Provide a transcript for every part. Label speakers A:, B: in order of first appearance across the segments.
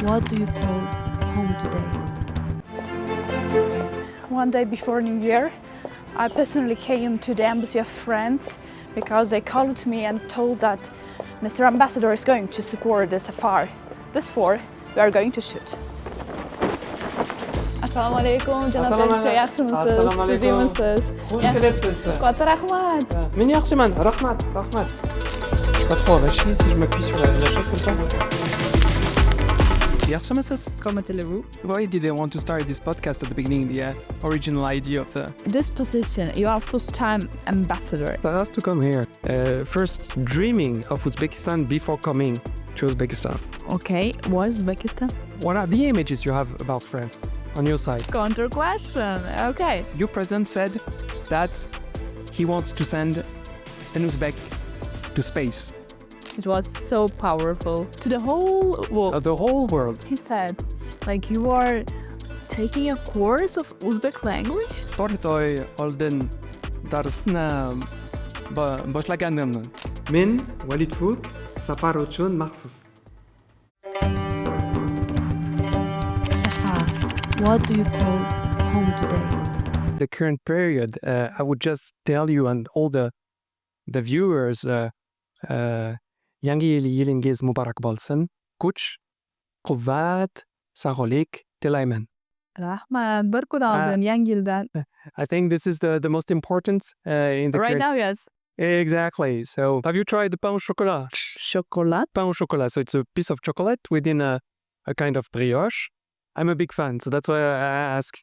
A: What do you call home today?
B: One day before New Year, I personally came to the Embassy of France because they called me and told that Mr. Ambassador is going to support the Safar. Therefore, we are going to shoot. Assalamu alaikum, janob elchi, yaxshimisiz?
C: Assalomu alaykum. Xush kelibsiz.
B: Katta rahmat.
C: Men yaxshiman, rahmat. Je sais pas trop lâcher si je m'appuie sur la chaise comme ça. Yaxshimisiz?
B: Comment allez-vous?
C: Why did they want to start this podcast at the beginning, the original idea of the...
B: This position, you are first-time ambassador.
C: I asked to come here. First dreaming of Uzbekistan before coming to Uzbekistan.
B: Okay, why Uzbekistan?
C: What are the images you have about France on your side?
B: Counter question. Okay.
C: Your president said that he wants to send an Uzbek to space.
B: It was so powerful to the whole world.
C: The whole world.
B: He said, like, you are taking a course of Uzbek language?
C: Tortoy olden darsna boshlagandim. Men Walid Fouque, Safar uchun maxsus.
A: Safar, what do you call home today?
C: The current period, I would just tell you and all the viewers, Yangi yilingiz mubarak bo'lsin. Kuch, quvvat, sog'lik tilayman.
B: Rahmat, bir kun oldin, yangi yildan.
C: I think this is the most important in the
B: Right
C: current...
B: now, yes.
C: Exactly. So, have you tried the pain au chocolat?
B: Chocolate?
C: Pain au chocolat. So it's a piece of chocolate within a kind of brioche. I'm a big fan, so that's why I ask.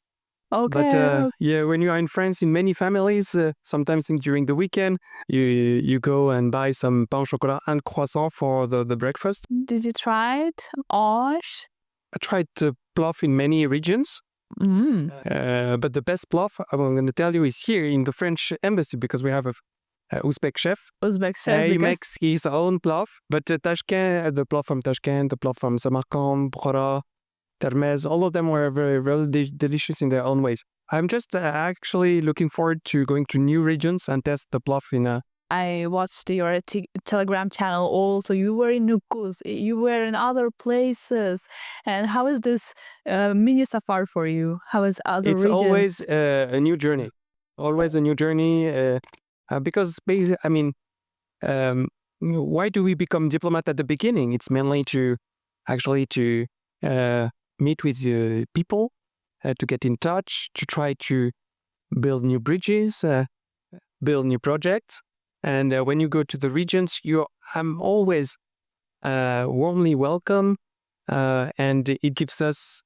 B: Okay.
C: But yeah, when you are in France, in many families, sometimes during the weekend, you go and buy some pain au chocolat and croissant for the breakfast.
B: Did you try it? Osh?
C: I tried plov in many regions, but the best plov, I'm going to tell you, is here in the French embassy because we have a Uzbek chef.
B: Uzbek chef.
C: He makes his own plov, but Tashkent, the plov from Tashkent, the plov from Samarkand, Bukhara, Termez, all of them were very, very delicious in their own ways. I'm just actually looking forward to going to new regions and test the plov in a...
B: I watched your Telegram channel also. You were in Nukuz, you were in other places. And how is this mini safar for you? How is other regions?
C: It's always a new journey. Always a new journey. Because basically, I mean, why do we become diplomat at the beginning? It's mainly to meet with people, to get in touch, to try to build new bridges, build new projects. And when you go to the regions, I'm always warmly welcome. And it gives us,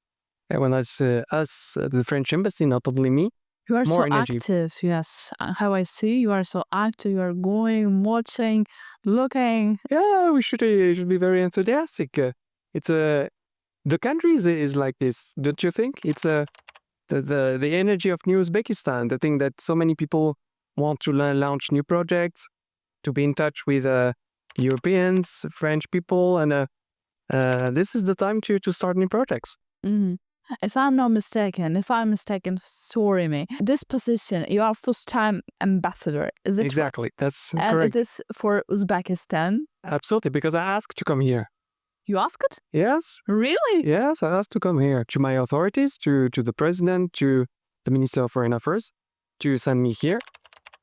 C: the French embassy, not only me,
B: you are
C: more
B: so
C: energy.
B: Active, yes. How I see, you are so active. You are going, watching, looking.
C: Yeah, we should be very enthusiastic. The country is like this, don't you think? It's the energy of New Uzbekistan, the thing that so many people want to launch new projects, to be in touch with Europeans, French people, and this is the time to start new projects.
B: Mm-hmm. If I'm mistaken, sorry me. This position, you are first-time ambassador, is it?
C: Exactly, that's
B: and
C: correct.
B: It is for Uzbekistan?
C: Absolutely, because I asked to come here.
B: You asked it?
C: Yes.
B: Really?
C: Yes, I asked to come here, to my authorities, to the president, to the Minister of Foreign Affairs, to send me here.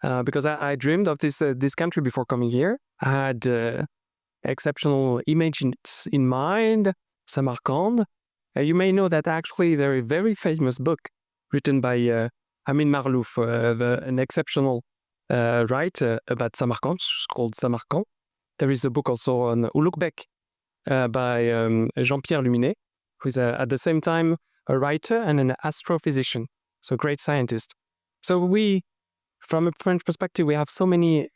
C: Because I dreamed of this country before coming here. I had exceptional images in mind, Samarkand. You may know that actually there is a very famous book written by Amin Marlouf, an exceptional writer about Samarkand. It's called Samarkand. There is a book also on Uzbek by Jean-Pierre Luminet, who is at the same time a writer and an astrophysician, so great scientist. So we, from a French perspective, we have so many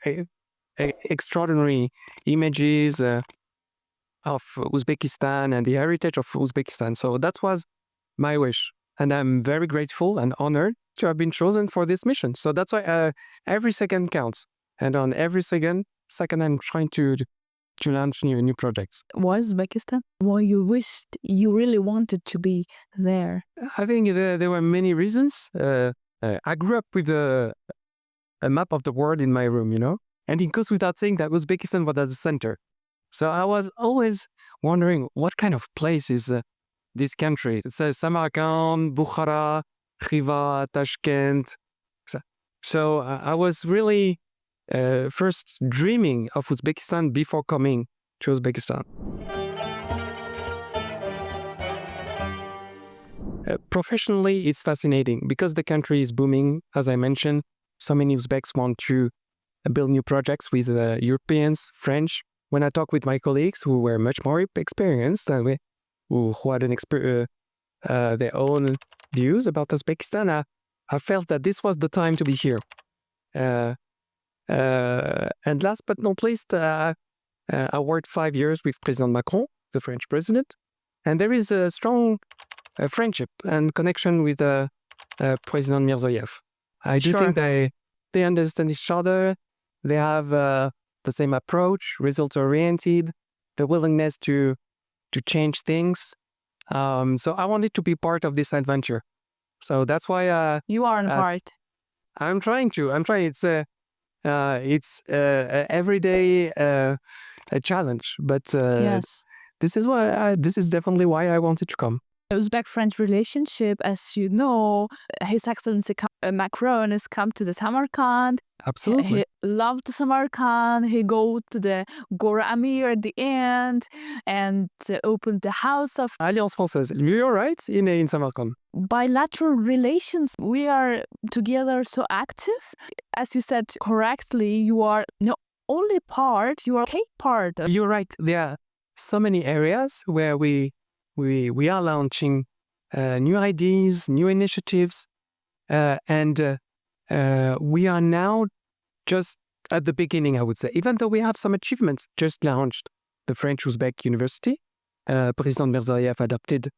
C: extraordinary images of Uzbekistan and the heritage of Uzbekistan. So that was my wish. And I'm very grateful and honored to have been chosen for this mission. So that's why every second counts. And on every second I'm trying to launch new projects.
B: Why Uzbekistan? Why you really wanted to be there?
C: I think there were many reasons. I grew up with a map of the world in my room, and it goes without saying that Uzbekistan was at the center. So I was always wondering what kind of place is this country. It's Samarkand, Bukhara, Khiva, Tashkent. So I was really first dreaming of Uzbekistan before coming to Uzbekistan. Professionally, it's fascinating because the country is booming. As I mentioned, so many Uzbeks want to build new projects with Europeans, French. When I talk with my colleagues who were much more experienced and who had their own views about Uzbekistan, I felt that this was the time to be here. And last but not least, I worked 5 years with President Macron, the French president, and there is a strong friendship and connection with President Mirziyoyev. I do think they understand each other. They have the same approach, result-oriented, the willingness to change things. So I wanted to be part of this adventure. So that's why
B: you are in part.
C: I'm trying. It's everyday a challenge, but
B: Yes.
C: this is definitely why I wanted to come.
B: Uzbek-French relationship, as you know, His Excellency Macron has come to the Samarkand.
C: Absolutely.
B: He loved Samarkand. He go to the Gora Amir at the end and opened the house of
C: Alliance Française. You're right in Samarkand.
B: Bilateral relations. We are together so active. As you said correctly, you are not only part, you are a part.
C: You're right. There are so many areas where we are launching new ideas, new initiatives, and we are now just at the beginning, I would say. Even though we have some achievements, just launched the French-Uzbek University. President Mirziyoyev adopted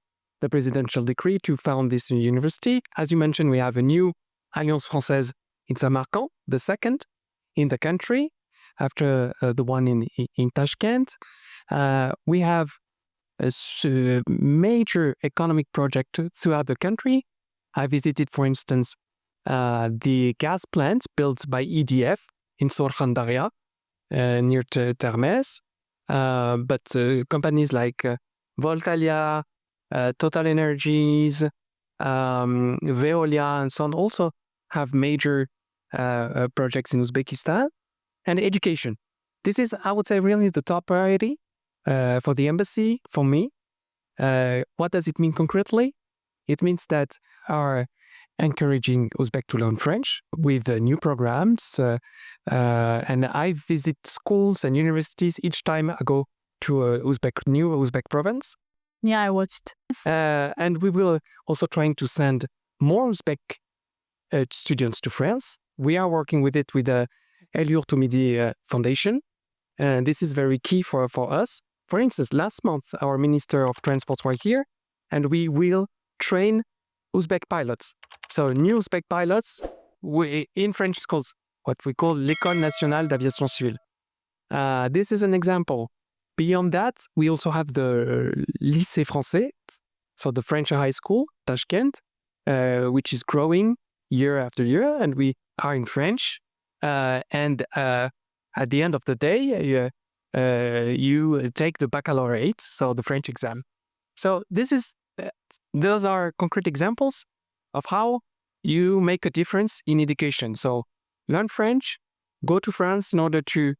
C: the presidential decree to found this university. As you mentioned, we have a new Alliance Française in Samarkand, the second in the country, after the one in Tashkent. We have a major economic project throughout the country. I visited, for instance, the gas plant built by EDF in Sorkhandaria, near Termes. But companies like Voltalia, Total Energies, Veolia, and so on also have major projects in Uzbekistan. And education. This is, I would say, really the top priority for the embassy, for me. What does it mean concretely? It means that our encouraging Uzbek to learn French with new programs. And I visit schools and universities each time I go to a new Uzbek province.
B: Yeah, I watched.
C: And we will also trying to send more Uzbek students to France. We are working with it with the El Yurtumidi Foundation. And this is very key for us. For instance, last month, our Minister of Transport were here, and we will train Uzbek pilots. So new Uzbek pilots in French schools, what we call l'École Nationale d'Aviation Civile. This is an example. Beyond that, we also have the Lycée Français, so the French high school, Tashkent, which is growing year after year, and we are in French. And at the end of the day, you take the baccalaureate, so the French exam. So those are concrete examples of how you make a difference in education. So learn French, go to France in order to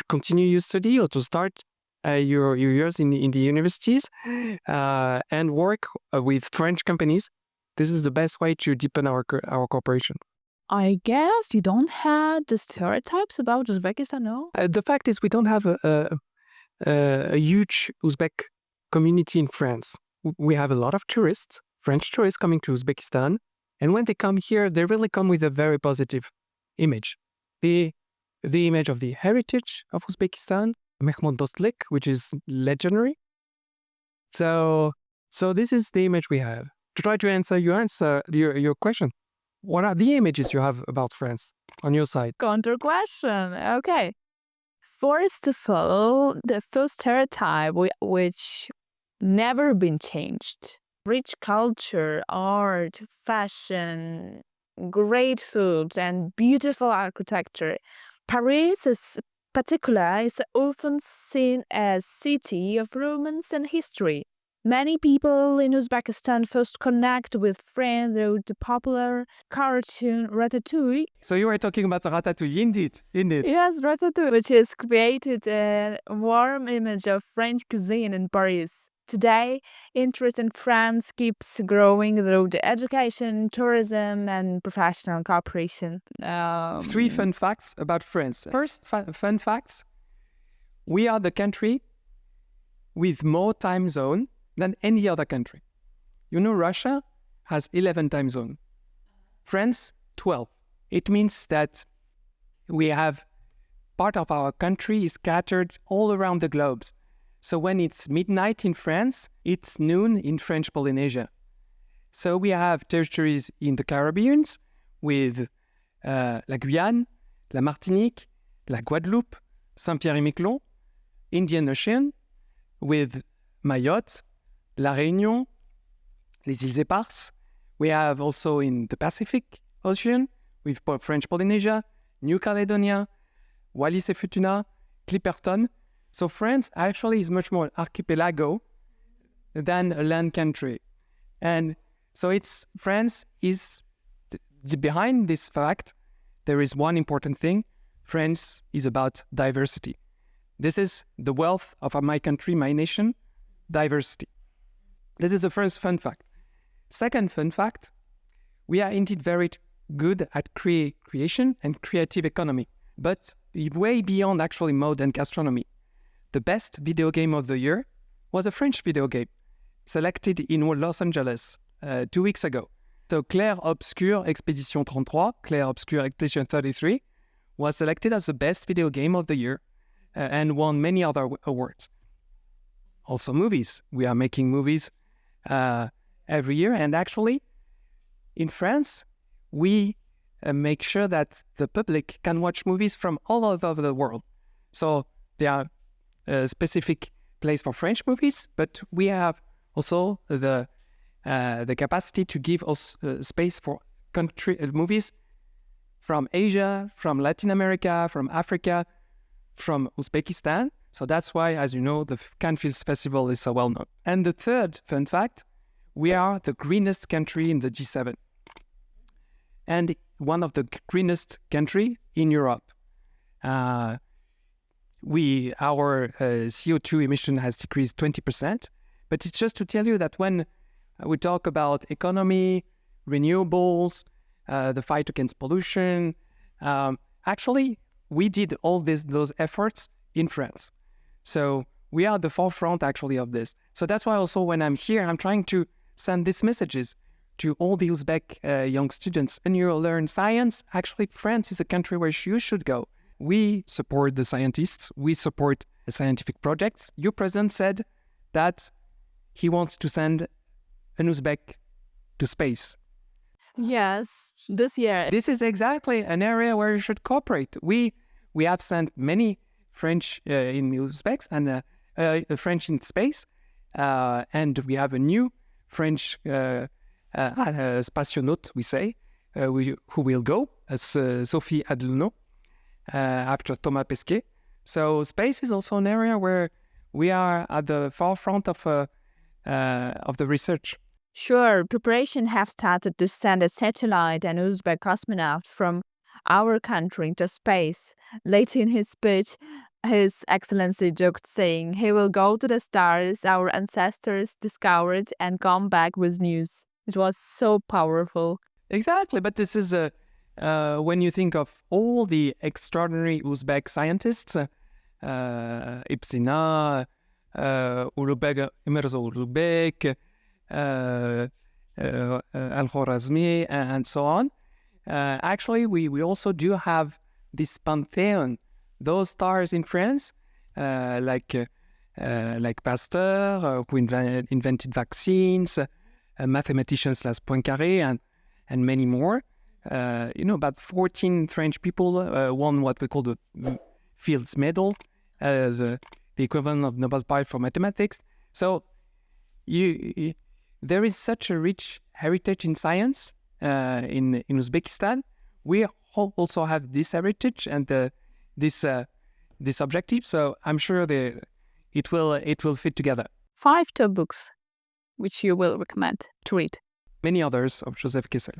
C: continue your study or to start your years in the universities, and work with French companies. This is the best way to deepen our cooperation.
B: I guess you don't have the stereotypes about Uzbekistan, no?
C: The fact is we don't have a huge Uzbek community in France. We have a lot of tourists, French tourists coming to Uzbekistan. And when they come here, they really come with a very positive image. The image of the heritage of Uzbekistan, Mehmet Dostlik, which is legendary. So this is the image we have. To try to answer your question, what are the images you have about France on your side?
B: Counter question. Okay. First of all, the first stereotype which never been changed. Rich culture, art, fashion, great food, and beautiful architecture. Paris is often seen as city of romance and history. Many people in Uzbekistan first connect with France through the popular cartoon Ratatouille.
C: So you were talking about ratatouille, indeed.
B: Yes, Ratatouille, which has created a warm image of French cuisine in Paris. Today, interest in France keeps growing through the education, tourism, and professional cooperation.
C: 3 fun facts about France. First fun facts, we are the country with more time zone than any other country. You know, Russia has 11 time zones. France, 12. It means that we have part of our country is scattered all around the globe. So when it's midnight in France, it's noon in French Polynesia. So we have territories in the Caribbean with La Guyane, La Martinique, La Guadeloupe, Saint-Pierre-et-Miquelon, Indian Ocean with Mayotte, La Réunion, les îles Éparses. We have also in the Pacific Ocean with French Polynesia, New Caledonia, Wallis et Futuna, Clipperton. So France actually is much more archipelago than a land country. And so France is, behind this fact, there is one important thing. France is about diversity. This is the wealth of my country, my nation, diversity. This is the first fun fact. Second fun fact, we are indeed very good at creation and creative economy, but way beyond actually mode and gastronomy. The best video game of the year was a French video game, selected in Los Angeles 2 weeks ago. So Clair Obscur Expedition 33, Clair Obscur Expedition 33, was selected as the best video game of the year and won many other awards. Also movies. We are making movies every year. And actually, in France, we make sure that the public can watch movies from all over the world. So there are a specific place for French movies, but we have also the capacity to give us space for movies from Asia, from Latin America, from Africa, from Uzbekistan. So that's why, as you know, the Cannes Film Festival is so well known. And the third fun fact, we are the greenest country in the G7 and one of the greenest country in Europe. Our CO2 emission has decreased 20%, but it's just to tell you that when we talk about economy, renewables, the fight against pollution, actually, we did all those efforts in France. So we are at the forefront actually of this. So that's why also when I'm here, I'm trying to send these messages to all the Uzbek young students. When you learn science, actually France is a country where you should go. We support the scientists. We support the scientific projects. Your president said that he wants to send an Uzbek to space.
B: Yes, this year.
C: This is exactly an area where you should cooperate. We have sent many French in Uzbeks and French in space, and we have a new French spationaute, we say, who will go as Sophie Adelno after Thomas Pesquet. So space is also an area where we are at the forefront of the research.
B: Sure, preparation have started to send a satellite and Uzbek cosmonaut from our country into space. Late in his speech, His Excellency joked, saying he will go to the stars our ancestors discovered and come back with news. It was so powerful.
C: Exactly, but this is when you think of all the extraordinary Uzbek scientists, Ipsina, Mirza Ulubek, Al-Khwarazmi, and so on. Actually, we also do have this pantheon, those stars in France, like Pasteur, who invented vaccines, mathematicians like Poincaré, and many more. About 14 French people won what we call the Fields Medal, the equivalent of Nobel Prize for mathematics. So there is such a rich heritage in science in Uzbekistan. We also have this heritage and this objective. So I'm sure it will fit together.
B: 5 top books which you will recommend to read?
C: Many others of Joseph Kessel.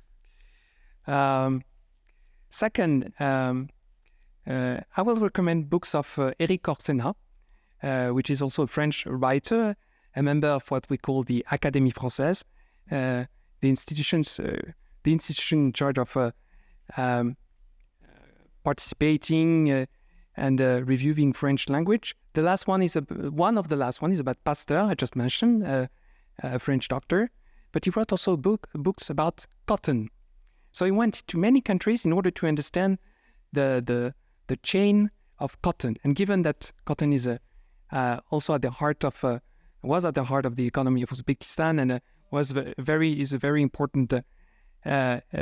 C: Second, I will recommend books of Éric Orsena, which is also a French writer, a member of what we call the Académie Française, the institution in charge of participating and reviewing French language. The last one is one of the last one is about Pasteur. I just mentioned a French doctor, but he wrote also books about cotton. So he went to many countries in order to understand the chain of cotton. And given that cotton is also at the heart of was at the heart of the economy of Uzbekistan and is a very important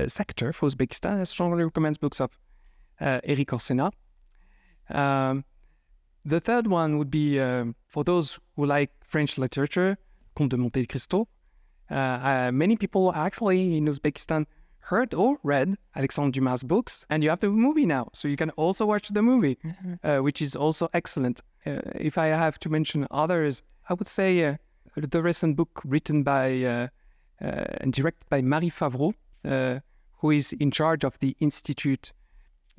C: sector for Uzbekistan, I strongly recommend books of Éric Orsena. The third one would be for those who like French literature, Comte de Monte Cristo. Many people actually in Uzbekistan heard or read Alexandre Dumas' books, and you have the movie now, so you can also watch the movie, which is also excellent. If I have to mention others, I would say the recent book written by and directed by Marie Favreau, who is in charge of the Institute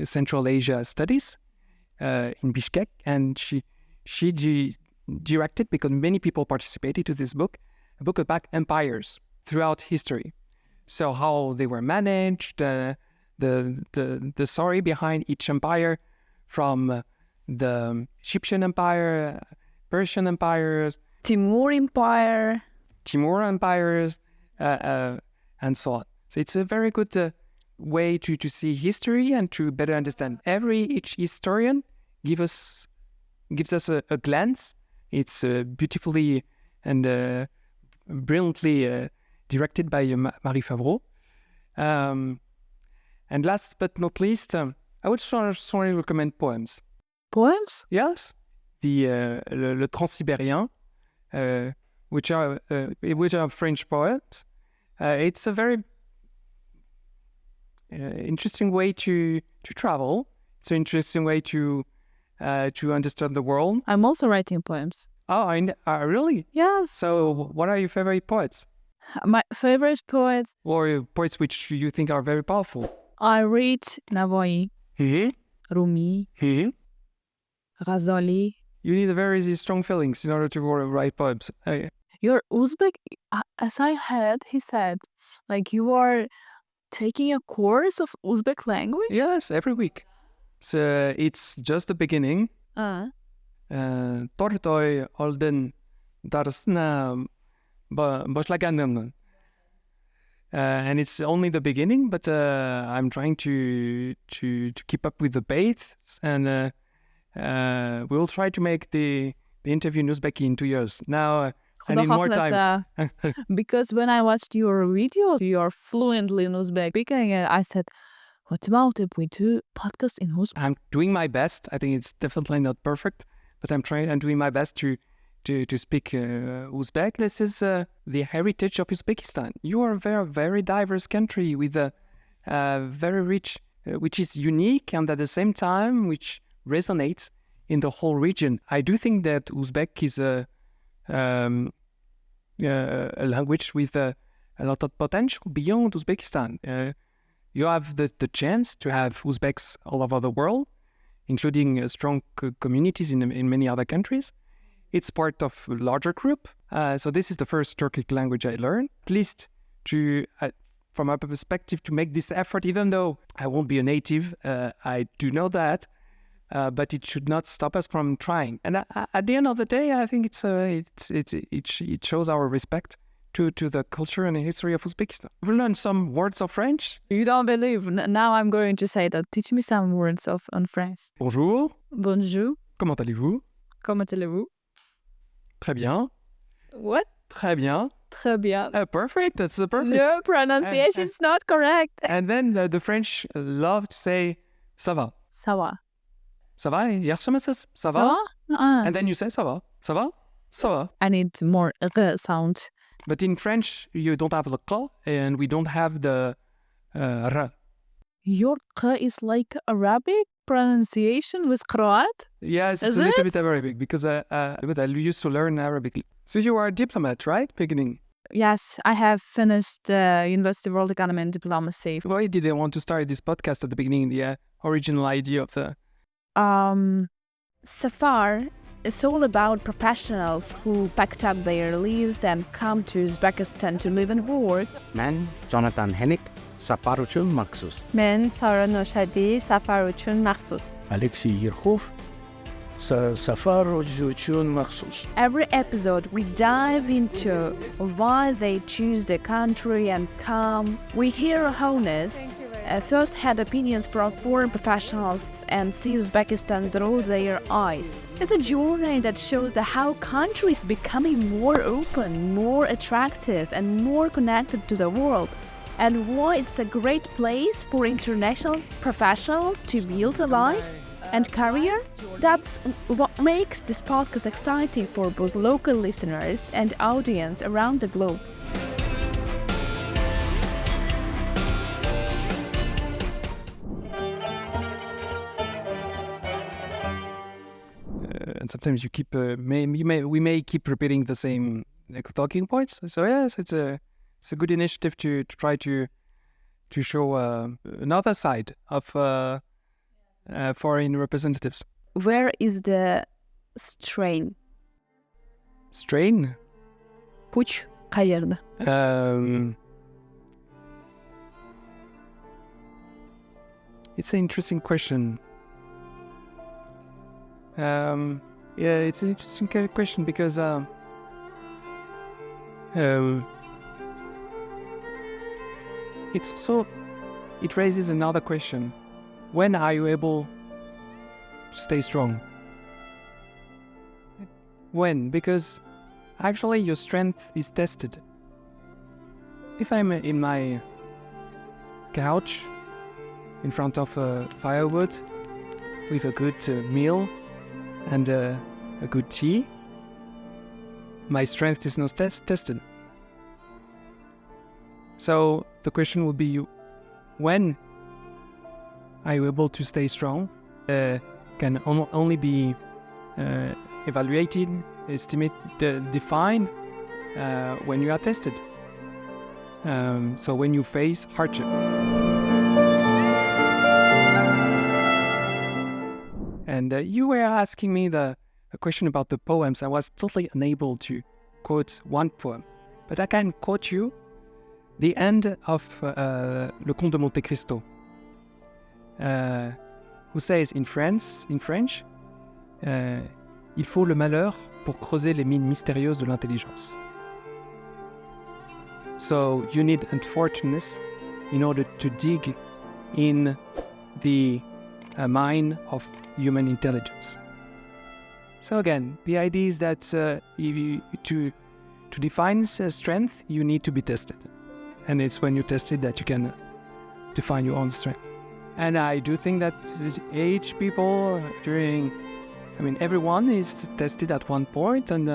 C: Central Asia Studies in Bishkek, and she directed, because many people participated to this book, a book about empires throughout history. So how they were managed, the story behind each empire, from the Egyptian Empire, Persian empires,
B: Timur Empires,
C: and so on. So it's a very good way to see history and to better understand. Each historian gives us a glance. It's beautifully and brilliantly directed by Marie Favreau. And last but not least, I would strongly recommend poems.
B: Poems?
C: Yes, le Transsibérien, which are French poems. It's a very interesting way to travel. It's an interesting way to understand the world.
B: I'm also writing poems.
C: Oh, really?
B: Yes.
C: So, what are your favorite poets?
B: My favorite poets,
C: Or poets which you think are very powerful?
B: I read Navoi, Rumi, Ghazali.
C: You need a very strong feelings in order to write poems.
B: You're Uzbek, as I heard, he said, like you are taking a course of Uzbek language?
C: Yes, every week. So it's just the beginning. Tortoy olden darsna boshlagandan. And it's only the beginning, but I'm trying to keep up with the pace, and we'll try to make the interview in Uzbek in 2 years. Now I need more time.
B: Because when I watched your video, you're fluently in Uzbek speaking, and I said, what about if we do podcast in Uzbek?
C: I'm doing my best. I think it's definitely not perfect, but I'm doing my best to speak Uzbek. This is the heritage of Uzbekistan. You are a very, very diverse country with a very rich, which is unique, and at the same time, which resonates in the whole region. I do think that Uzbek is a language with a lot of potential beyond Uzbekistan. You have the chance to have Uzbeks all over the world, including strong communities in many other countries. It's part of a larger group. So this is the first Turkic language I learned, at least from my perspective, to make this effort, even though I won't be a native. I do know that. But it should not stop us from trying. And at the end of the day, I think it shows our respect to the culture and the history of Uzbekistan. We've learned some words of French.
B: You don't believe. Now I'm going to say that. Teach me some words on French.
C: Bonjour.
B: Bonjour.
C: Comment allez-vous?
B: Comment allez-vous?
C: Très bien.
B: What?
C: Très bien.
B: Très bien.
C: Perfect. That's perfect.
B: No, pronunciation is not correct.
C: And then the French love to say ça va.
B: Ça va.
C: Ça va? Ça va? And then you say ça va. Ça va? Ça va.
B: I need more sound.
C: But in French, you don't have the q, and we don't have the r.
B: Your q is like Arabic pronunciation with Croat?
C: Yes, it's a little bit Arabic, because I used to learn Arabic. So you are a diplomat, right? Beginning.
B: Yes, I have finished University of World Economy and Diplomacy.
C: Why did they want to start this podcast at the beginning, the original idea of the...
B: Safar is all about professionals who packed up their leaves and come to Uzbekistan to live and work.
D: من جاناتان هنیک سفر uchun مخصوص.
E: من سارا نوشدی سفر uchun مخصوص.
F: الکسی یرخوف سفر uchun مخصوص.
B: Every episode we dive into why they choose the country and come. We hear honest, first-hand opinions from foreign professionals and see Uzbekistan through their eyes. It's a journey that shows how countries becoming more open, more attractive and more connected to the world, and why it's a great place for international professionals to build a life and career. That's what makes this podcast exciting for both local listeners and audience around the globe.
C: And sometimes you keep we may keep repeating the same talking points. So yes, it's a good initiative to try to show another side of foreign representatives.
B: Where is the strain?
C: Strain?
B: Puç qayerda?
C: It's an interesting question. Yeah, it's an interesting question because it's also, it raises another question. When are you able to stay strong? When? Because actually your strength is tested. If I'm in my couch in front of firewood with a good meal and a good tea, my strength is not tested. So the question would be, when are you able to stay strong? Can only be evaluated, estimated, defined when you are tested. So when you face hardship. And you were asking me a question about the poems. I was totally unable to quote one poem, but I can quote you the end of Le Comte de Monte Cristo, who says in French, il faut le malheur pour creuser les mines mystérieuses de l'intelligence. So you need unfortunateness in order to dig in the mine of human intelligence. So again, the idea is that to define strength, you need to be tested. And it's when you're tested that you can define your own strength. And I do think that each people everyone is tested at one point, and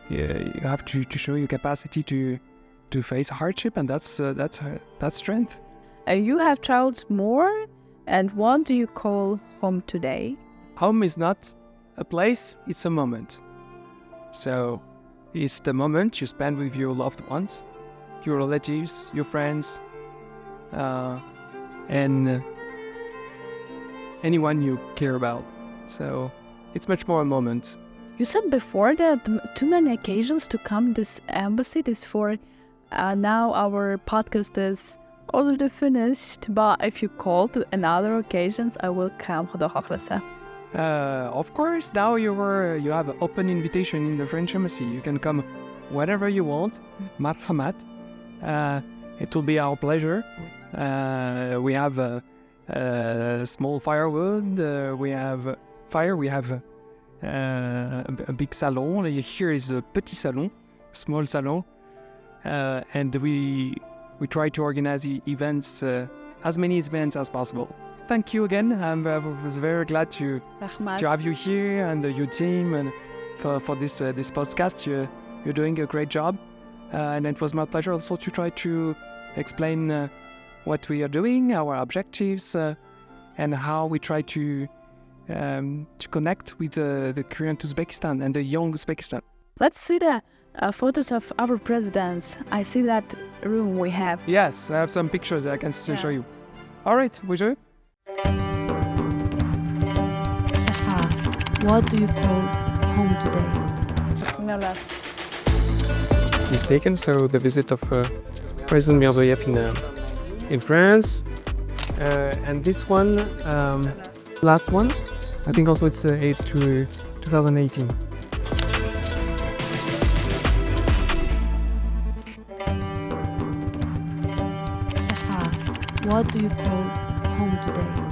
C: you have to show your capacity to face hardship, and that's strength.
B: You have traveled more, and what do you call home today?
C: Home is not a place, it's a moment. So it's the moment you spend with your loved ones, your relatives, your friends, and anyone you care about. So it's much more a moment.
B: You said before that too many occasions to come this embassy. This for now our podcast is already finished. But if you call to another occasions, I will come.
C: Of course, now you have an open invitation in the French embassy. You can come whenever you want. Marhamat. It will be our pleasure. We have a small firewood. We have fire. We have a big salon. Here is a petit salon, small salon, and we try to organize events, as many events as possible. Thank you again. I was very glad to have you here and your team, and for this podcast. You're doing a great job, and it was my pleasure also to try to explain what we are doing, our objectives, and how we try to connect with the current Uzbekistan and the young Uzbekistan.
B: Let's see the photos of our presidents. I see that room we have.
C: Yes, I have some pictures I can still show you. All right, we show it.
A: Safar, what do you call home today?
B: No less.
C: Mistaken. So the visit of President Mirziyoyev in France, and this one, last one, I think also it's 8 to 2018.
A: Safar, what do you call home today?